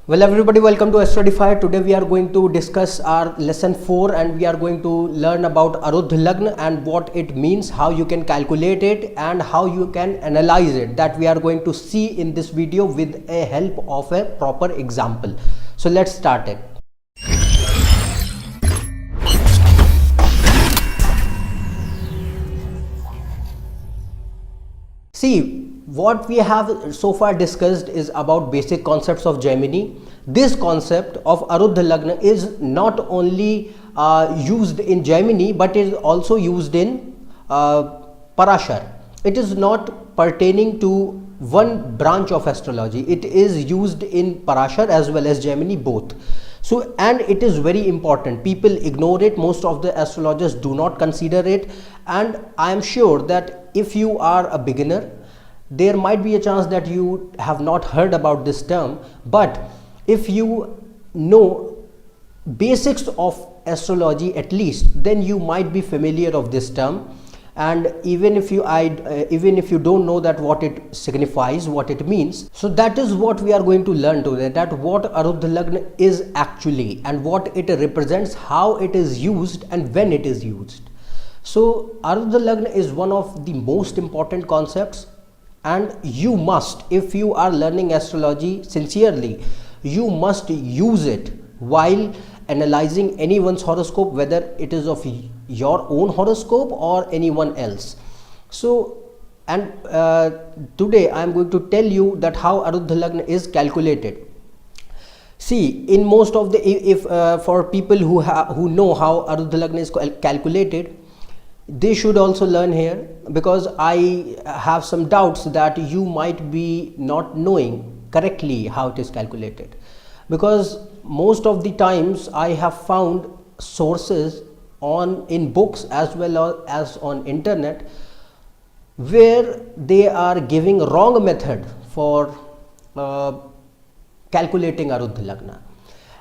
Well, everybody, welcome to AstroEdify. Today we are going to discuss our lesson 4 and we are going to learn about Arudha Lagna and what it means, how you can calculate it and how you can analyze it. That we are going to see in this video with a help of a proper example. So let's start it. See, what we have so far discussed is about basic concepts of Jaimini. This concept of Arudha Lagna is not only used in Jaimini but is also used in Parashar. It is not pertaining to one branch of astrology. It is used in Parashar as well as Jaimini both. So, and it is very important. People ignore it. Most of the astrologers do not consider it, and I am sure that if you are a beginner, there might be a chance that you have not heard about this term, but if you know basics of astrology at least, then you might be familiar of this term. And even if you don't know that what it signifies, what it means, so that is what we are going to learn today, that what Arudha Lagna is actually and what it represents, how it is used and when it is used. So Arudha Lagna is one of the most important concepts, and you must, if you are learning astrology sincerely, you must use it while analyzing anyone's horoscope, whether it is of your own horoscope or anyone else. So, and today I am going to tell you that how Arudha Lagna is calculated. See, in most of the, for people who know how Arudha Lagna is calculated, they should also learn here, because I have some doubts that you might be not knowing correctly how it is calculated, because most of the times I have found sources in books as well as on internet where they are giving wrong method for calculating Arudha Lagna.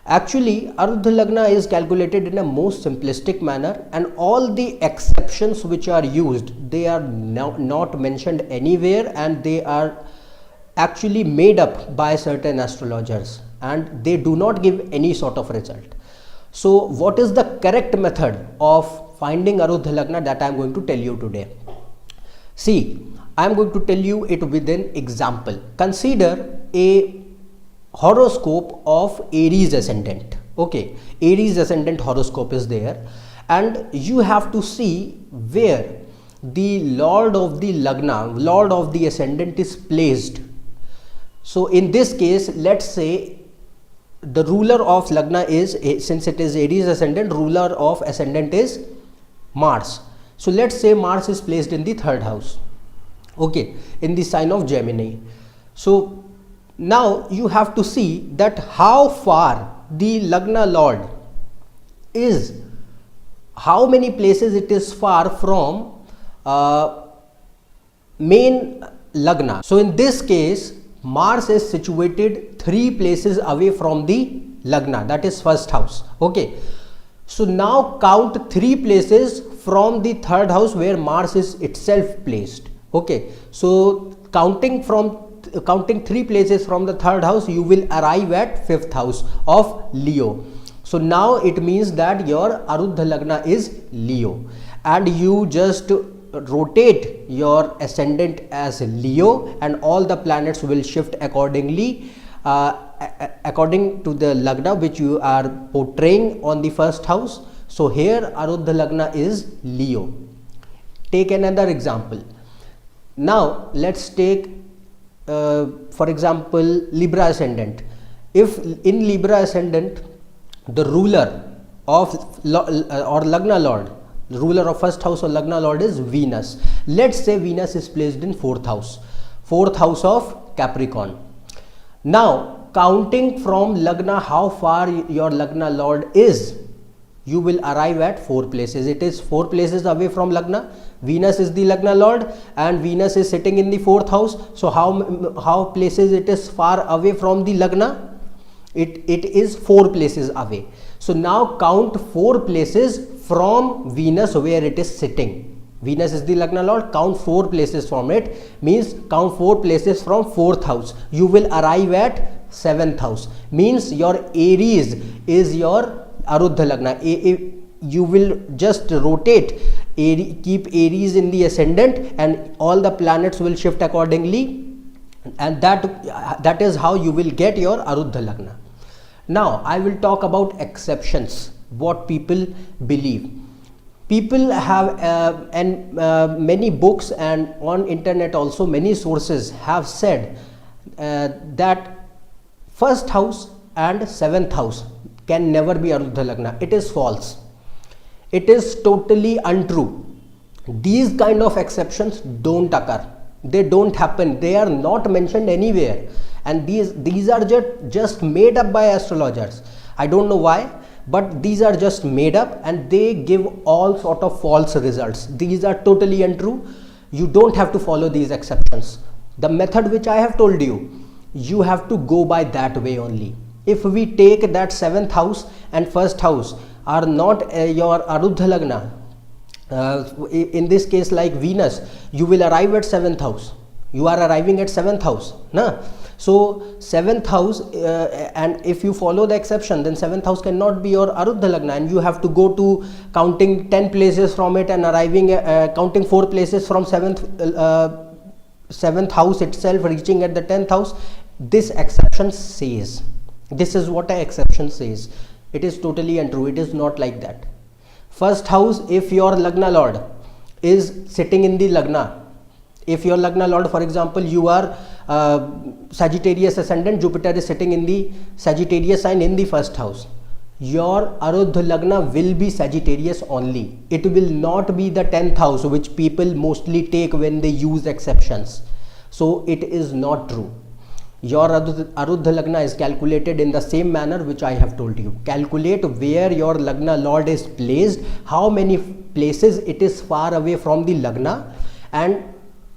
Actually, Arudha Lagna is calculated in a most simplistic manner, and all the exceptions which are used, they are not mentioned anywhere, and they are actually made up by certain astrologers, and they do not give any sort of result. So what is the correct method of finding Arudha Lagna, that I am going to tell you today. See, I am going to tell you it with an example. Consider a horoscope of Aries ascendant. Okay, Aries ascendant horoscope is there, and you have to see where the Lord of the Lagna, Lord of the ascendant is placed. So in this case, let's say the ruler of Lagna is, since it is Aries ascendant, ruler of ascendant is Mars. So let's say Mars is placed in the 3rd house, okay, in the sign of Gemini. So now you have to see that how far the Lagna Lord is, how many places it is far from main Lagna. So in this case, Mars is situated 3 places away from the Lagna, that is 1st house. Okay, so now count 3 places from the 3rd house where Mars is itself placed. Okay, so counting 3 places from the 3rd house, you will arrive at 5th house of Leo. So now it means that your Arudha Lagna is Leo, and you just rotate your ascendant as Leo, and all the planets will shift accordingly according to the Lagna which you are portraying on the 1st house. So here Arudha Lagna is Leo. Take another example. Now let's take for example Libra ascendant. If in Libra ascendant the ruler of or Lagna Lord, ruler of 1st house or Lagna Lord is Venus. Let's say Venus is placed in 4th house, 4th house of Capricorn. Now counting from Lagna how far your Lagna Lord is, you will arrive at 4 places. It is 4 places away from Lagna. Venus is the Lagna Lord and Venus is sitting in the 4th house. So how places it is far away from the Lagna? It is 4 places away. So now count 4 places from Venus where it is sitting. Venus is the Lagna Lord, count 4 places from it, means count 4 places from 4th house. You will arrive at 7th house, means your Aries is your Arudha Lagna. You will just rotate, keep Aries in the ascendant, and all the planets will shift accordingly, and that is how you will get your Arudha Lagna. Now I will talk about exceptions, what people believe. People have many books and on internet also many sources have said that 1st house and 7th house can never be Arudha Lagna. It is false. It is totally untrue. These kind of exceptions don't occur. They don't happen. They are not mentioned anywhere. And these are just made up by astrologers. I don't know why, but these are just made up and they give all sort of false results. These are totally untrue. You don't have to follow these exceptions. The method which I have told you, you have to go by that way only. If we take that 7th house and 1st house are not your Arudha Lagna, in this case like Venus, you will arrive at 7th house. You are arriving at 7th house, na? So 7th house, and if you follow the exception, then 7th house cannot be your Arudha Lagna, and you have to go to counting 10 places from it and arriving counting 4 places from 7th house itself, reaching at the 10th house. This exception says, this is what an exception says. It is totally untrue. It is not like that. 1st house, if your Lagna Lord is sitting in the Lagna, if your Lagna Lord, for example, you are Sagittarius ascendant, Jupiter is sitting in the Sagittarius sign in the 1st house, your Arudha Lagna will be Sagittarius only. It will not be the 10th house, which people mostly take when they use exceptions. So it is not true. Your Arudha Lagna is calculated in the same manner which I have told you. Calculate where your Lagna Lord is placed, how many places it is far away from the Lagna, and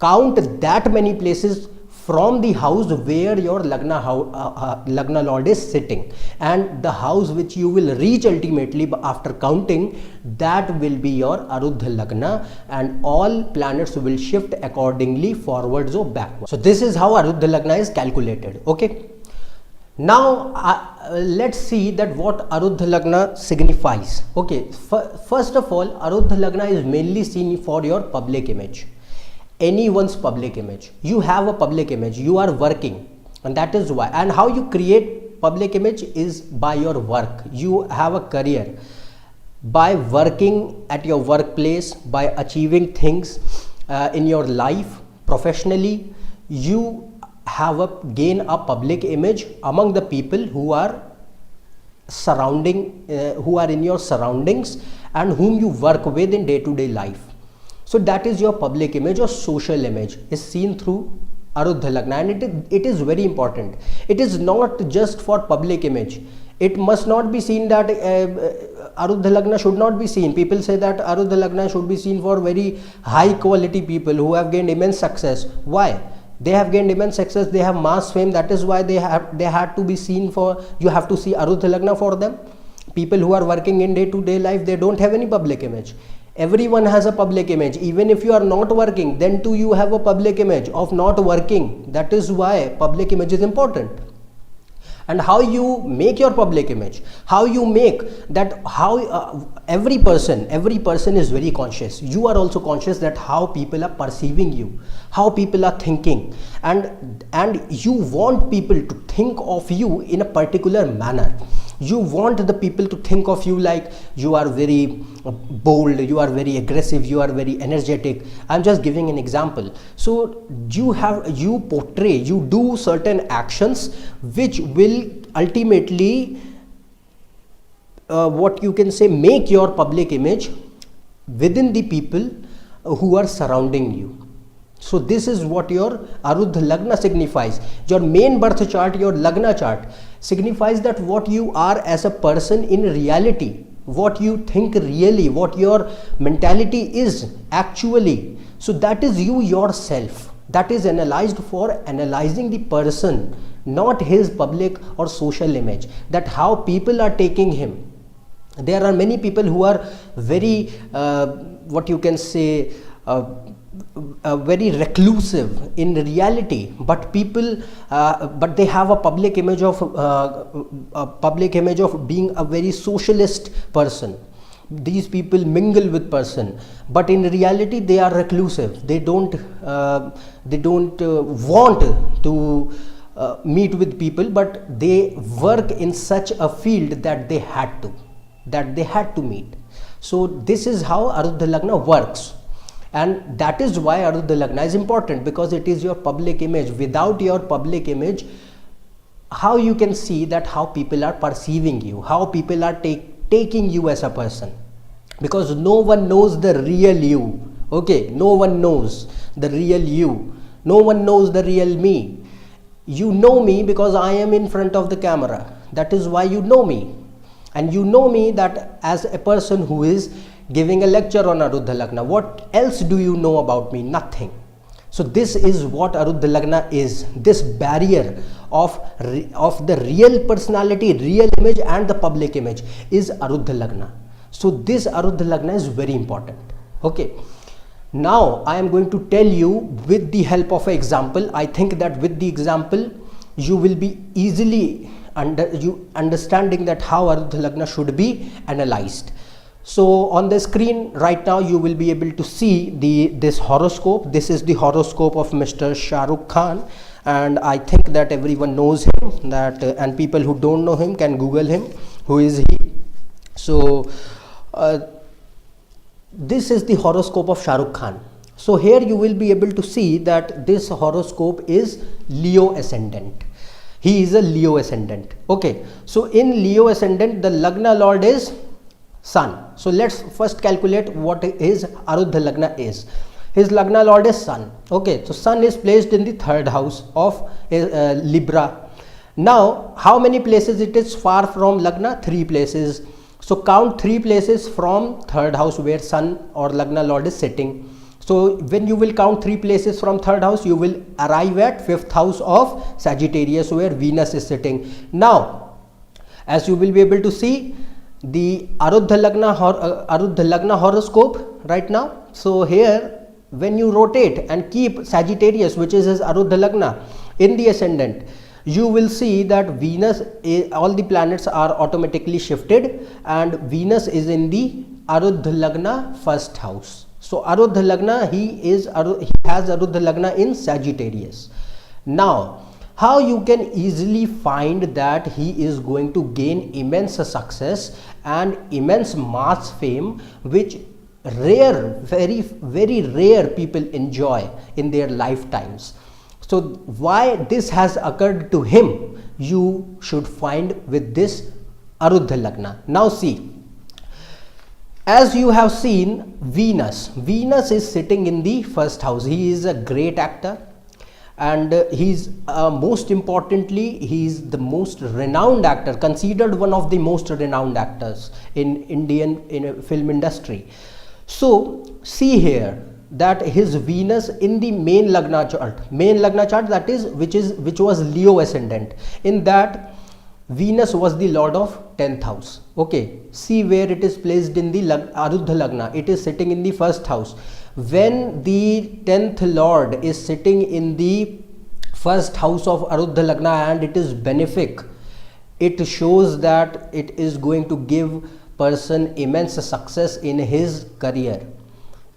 count that many places from the house where your Lagna Lord is sitting, and the house which you will reach ultimately after counting, that will be your Arudha Lagna, and all planets will shift accordingly forwards or backwards. So this is how Arudha Lagna is calculated. Okay, now let's see that what Arudha Lagna signifies. Okay, first of all, Arudha Lagna is mainly seen for your public image. Anyone's public image. You have a public image, you are working, and that is why. And how you create public image is by your work. You have a career by working at your workplace, by achieving things in your life professionally. You have gain a public image among the people who are who are in your surroundings and whom you work with in day-to-day life. So that is your public image or social image is seen through Arudha Lagna, and it is very important. It is not just for public image. It must not be seen that Arudha Lagna should not be seen. People say that Arudha Lagna should be seen for very high quality people who have gained immense success. Why? They have gained immense success, they have mass fame, that is why they had to be seen for, you have to see Arudha Lagna for them. People who are working in day-to-day life, they don't have any public image. Everyone has a public image. Even if you are not working, then too you have a public image of not working. That is why public image is important. And how you make your public image, how you make that, how every person is very conscious. You are also conscious that how people are perceiving you, how people are thinking, and you want people to think of you in a particular manner. You want the people to think of you like you are very bold, you are very aggressive, you are very energetic. I'm just giving an example. So you portray, you do certain actions which will ultimately what you can say, make your public image within the people who are surrounding you. So this is what your Arudha Lagna signifies. Your main birth chart, your Lagna chart, signifies that what you are as a person in reality, what you think really, what your mentality is actually. So that is you yourself. That is analyzed for analyzing the person, not his public or social image, that how people are taking him. There are many people who are very what you can say very reclusive in reality, but people but they have a public image of being a very socialist person. These people mingle with person, but in reality they are reclusive. They don't want to meet with people, but they work in such a field that they had to meet. So this is how Arudha Lagna works, and that is why Arudha Lagna is important, because it is your public image. Without your public image, how you can see that how people are perceiving you, how people are taking you as a person, because no one knows the real you. Okay, no one knows the real you, no one knows the real me. You know me because I am in front of the camera. That is why you know me. And you know me that as a person who is giving a lecture on Arudha Lagna. What else do you know about me? Nothing. So this is what Arudha Lagna is. This barrier of the real personality, real image and the public image is Arudha Lagna. So this Arudha Lagna is very important. Okay. Now I am going to tell you with the help of an example. I think that with the example you will be easily understanding that how Arudha Lagna should be analyzed. So on the screen right now you will be able to see this horoscope. This is the horoscope of Mr. Shah Rukh Khan, and I think that everyone knows him, and people who don't know him can Google him. Who is he? So this is the horoscope of Shah Rukh Khan. So here you will be able to see that this horoscope is Leo ascendant. He is a Leo ascendant. Okay, so in Leo ascendant the Lagna Lord is Sun. So let's first calculate what his Arudha Lagna is. His Lagna Lord is Sun. Okay, so Sun is placed in the 3rd house of Libra. Now how many places it is far from Lagna? 3 places. So count 3 places from 3rd house where Sun or Lagna Lord is sitting. So when you will count 3 places from 3rd house, you will arrive at 5th house of Sagittarius where Venus is sitting. Now as you will be able to see the Arudha Lagna horoscope right now. So here when you rotate and keep Sagittarius, which is his Arudha Lagna, in the ascendant, you will see that Venus, all the planets are automatically shifted, and Venus is in the Arudha Lagna 1st house. So Arudha Lagna, he has Arudha Lagna in Sagittarius. Now how you can easily find that he is going to gain immense success and immense mass fame, which very rare people enjoy in their lifetimes. So why this has occurred to him, you should find with this Arudha Lagna. Now see, as you have seen, Venus is sitting in the 1st house. He is a great actor, and he's most importantly, he's the most renowned actor, considered one of the most renowned actors in Indian film industry. So see here that his Venus in the main Lagna chart, that is which was Leo ascendant, in that Venus was the lord of 10th house. Okay, see where it is placed in the Arudha Lagna. It is sitting in the 1st house. When the 10th lord is sitting in the 1st house of Arudha Lagna and it is benefic, it shows that it is going to give person immense success in his career.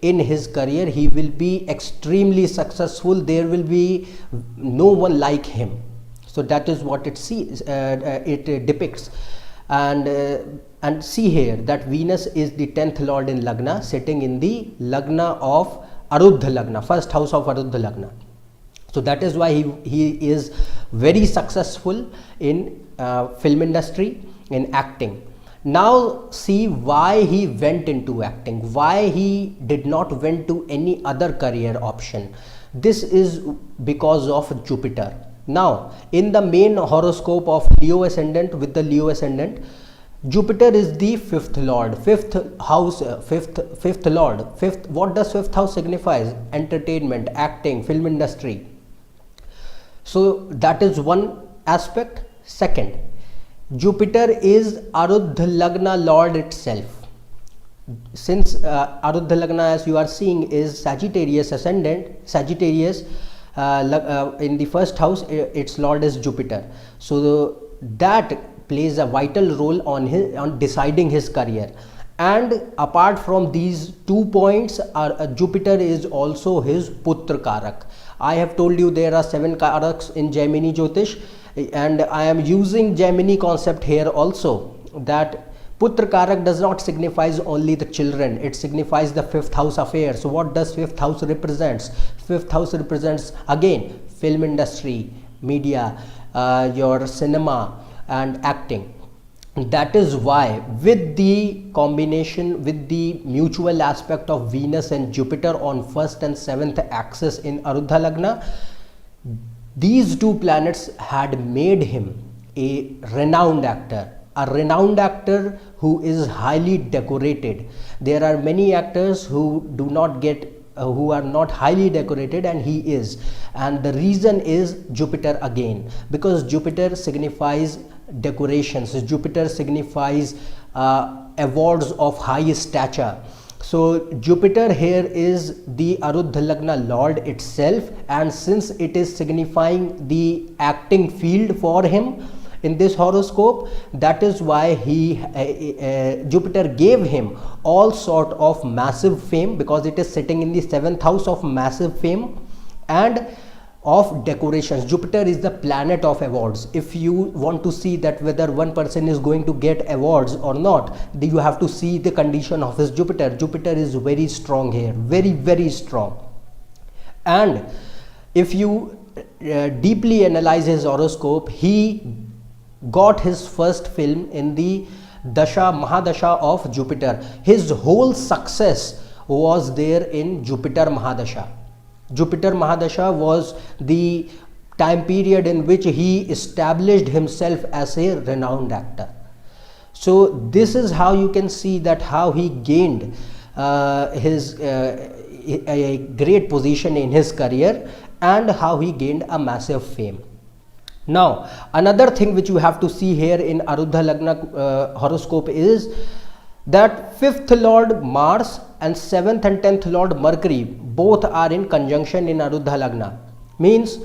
In his career he will be extremely successful. There will be no one like him. So that is what it depicts. And see here that Venus is the 10th lord in Lagna, sitting in the Lagna of Arudha Lagna, 1st house of Arudha Lagna. So that is why he is very successful in film industry, in acting. Now see why he went into acting, why he did not went to any other career option. This is because of Jupiter. Now in the main horoscope of Leo ascendant, with the Leo ascendant, Jupiter is the 5th lord, 5th house, 5th lord. What does 5th house signifies? Entertainment, acting, film industry. So that is one aspect. Second, Jupiter is Arudha Lagna lord itself. since Arudha Lagna, as you are seeing, is Sagittarius ascendant, Sagittarius in the first house, its lord is Jupiter. So that plays a vital role on deciding his career. And apart from these 2 points, Jupiter is also his Putra Karak. I have told you there are 7 Karaks in Jaimini Jyotish, and I am using Jaimini concept here also, that Putra Karak does not signifies only the children, it signifies the 5th house affair. So what does 5th house represents? 5th house represents again film industry, media, your cinema and acting. That is why, with the combination, with the mutual aspect of Venus and Jupiter on 1st and 7th axis in Arudha Lagna, these 2 planets had made him a renowned actor. A renowned actor who is highly decorated. There are many actors who do not get who are not highly decorated, and he is, and the reason is Jupiter again, because Jupiter signifies decorations, Jupiter signifies awards of high stature. So Jupiter here is the Arudha Lagna lord itself, and since it is signifying the acting field for him in this horoscope, that is why Jupiter gave him all sort of massive fame, because it is sitting in the 7th house of massive fame and of decorations. Jupiter is the planet of awards. If you want to see that whether one person is going to get awards or not, you have to see the condition of his Jupiter. Jupiter is very strong here, very strong. And if you deeply analyze his horoscope, he got his first film in the Dasha, Mahadasha of Jupiter. His whole success was there in Jupiter Mahadasha. Jupiter Mahadasha was the time period in which he established himself as a renowned actor. So this is how you can see that how he gained a great position in his career and how he gained a massive fame. Now, another thing which you have to see here in Arudha Lagna horoscope is that 5th Lord Mars and 7th and 10th Lord Mercury both are in conjunction in Arudha Lagna. Means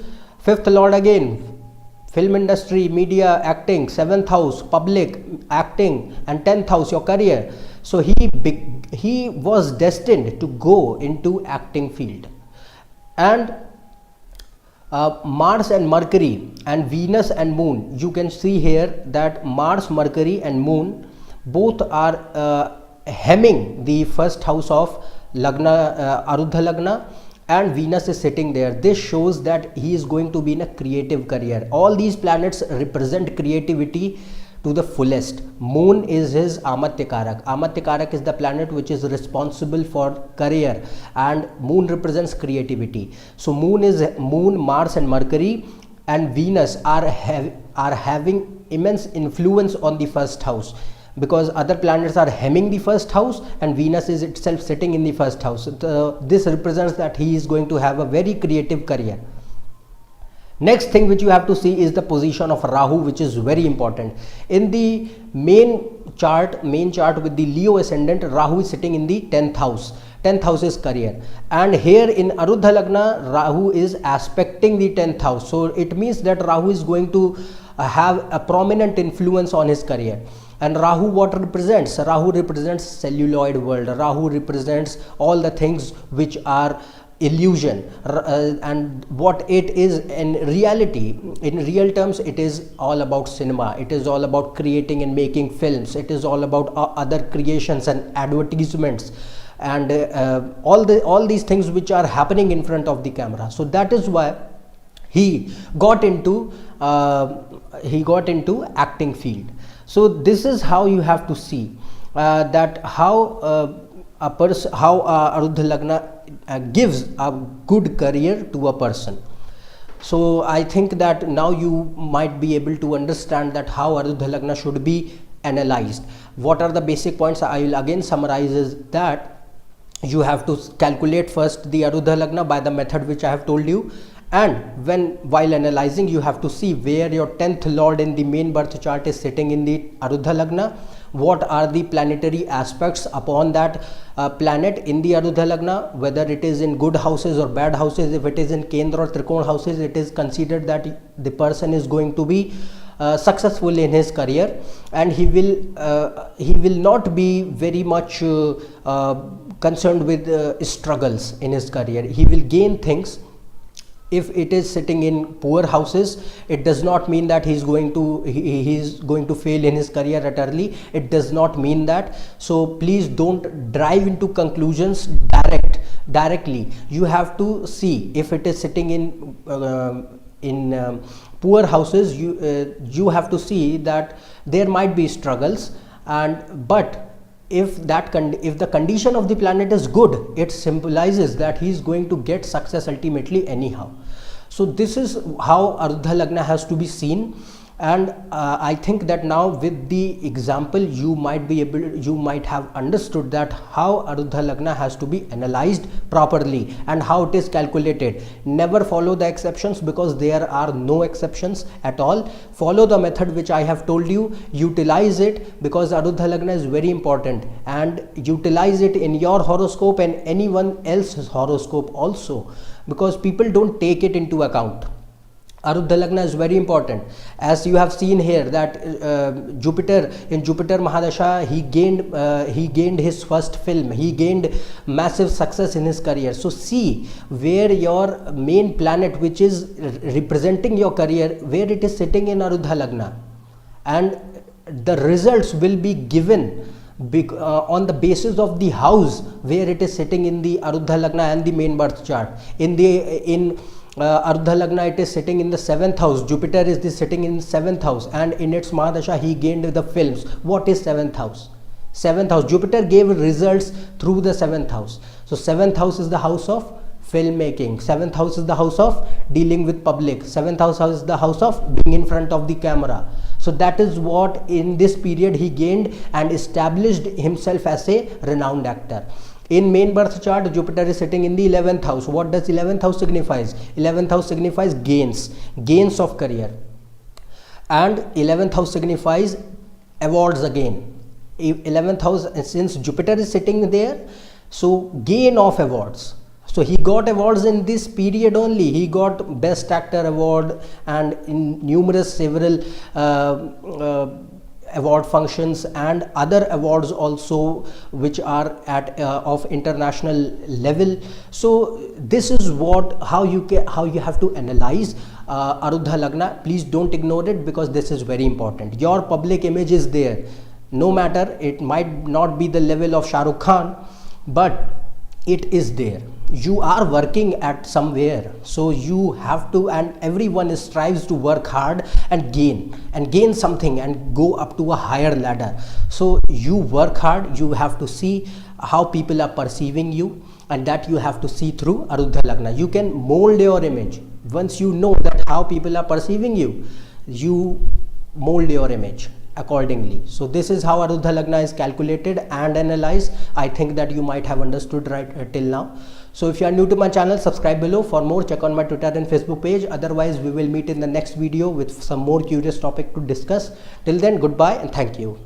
5th Lord again, film industry, media, acting, 7th house, public, acting, and 10th house, your career. So he was destined to go into acting field. And Mars and Mercury and Venus and Moon, you can see here that Mars, Mercury and Moon both are hemming the first house of Lagna, Arudha Lagna, and Venus is sitting there. This shows that he is going to be in a creative career. All these planets represent creativity to the fullest. Moon is his Amatya Karak. Amatya Karak is the planet which is responsible for career, and Moon represents creativity. So Moon, Mars and Mercury and Venus are having immense influence on the first house, because other planets are hemming the first house and Venus is itself sitting in the first house. This represents that he is going to have a very creative career. Next thing which you have to see is the position of Rahu, which is very important. In the main chart with the Leo ascendant, Rahu is sitting in the 10th house. 10th house is career, and here in Arudha Lagna, Rahu is aspecting the 10th house. So it means that Rahu is going to have a prominent influence on his career. And Rahu what represents? Rahu represents celluloid world. Rahu represents all the things which are illusion, and what it is in reality, in real terms, it is all about cinema. It is all about creating and making films. It is all about other creations and advertisements and all these things which are happening in front of the camera. So that is why he got into acting field. So this is how you have to see that how Arudha Lagna gives a good career to a person. So I think that now you might be able to understand that how Arudha Lagna should be analyzed. What are the basic points? I will again summarize is that you have to calculate first the Arudha Lagna by the method which I have told you, And while analyzing, you have to see where your 10th lord in the main birth chart is sitting in the Arudha Lagna, what are the planetary aspects upon that planet in the Arudha Lagna, whether it is in good houses or bad houses. If it is in Kendra or Trikona houses, it is considered that the person is going to be successful in his career, and he will not be very much concerned with struggles in his career. He will gain things. If it is sitting in poor houses, it does not mean that he's going to fail in his career utterly. It does not mean that. So please don't drive into conclusions directly. You have to see if it is sitting in poor houses. You have to see that there might be struggles, but if the condition of the planet is good, it symbolizes that he is going to get success ultimately anyhow. So this is how Arudha Lagna has to be seen. And I think that now with the example you might have understood that how Arudha Lagna has to be analyzed properly and how it is calculated. Never follow the exceptions, because there are no exceptions at all. Follow the method which I have told you, utilize it, because Arudha Lagna is very important, and utilize it in your horoscope and anyone else's horoscope also, because people don't take it into account. Arudha Lagna is very important. As you have seen here that Jupiter Mahadasha, he gained his first film, he gained massive success in his career. So see where your main planet, which is representing your career, where it is sitting in Arudha Lagna, and the results will be given on the basis of the house where it is sitting in the Arudha Lagna and the main birth chart. In Arudha Lagna, it is sitting in the 7th house. Jupiter is sitting in 7th house, and in its Mahadasha he gained the films. What is 7th house? 7th house, Jupiter gave results through the 7th house. So 7th house is the house of filmmaking, 7th house is the house of dealing with public, 7th house is the house of being in front of the camera. So that is what in this period he gained and established himself as a renowned actor. In main birth chart, Jupiter is sitting in the 11th house. What does 11th house signifies? 11th house signifies gains of career, and 11th house signifies awards again. 11th house, since Jupiter is sitting there, so gain of awards. So he got awards in this period only. He got Best Actor award and in numerous several award functions and other awards also, which are at of international level. So this is how you have to analyze Arudha Lagna. Please don't ignore it, because this is very important. Your public image is there, no matter it might not be the level of Shah Rukh Khan, but it is there. You are working at somewhere, so you have to, and everyone strives to work hard and gain something and go up to a higher ladder. So you work hard, you have to see how people are perceiving you, and that you have to see through Arudha Lagna. You can mold your image. Once you know that how people are perceiving you, you mold your image accordingly. So this is how Arudha Lagna is calculated and analyzed. I think that you might have understood right till now. So if you are new to my channel, subscribe below. For more, check on my Twitter and Facebook page. Otherwise, we will meet in the next video with some more curious topic to discuss. Till then, goodbye and thank you.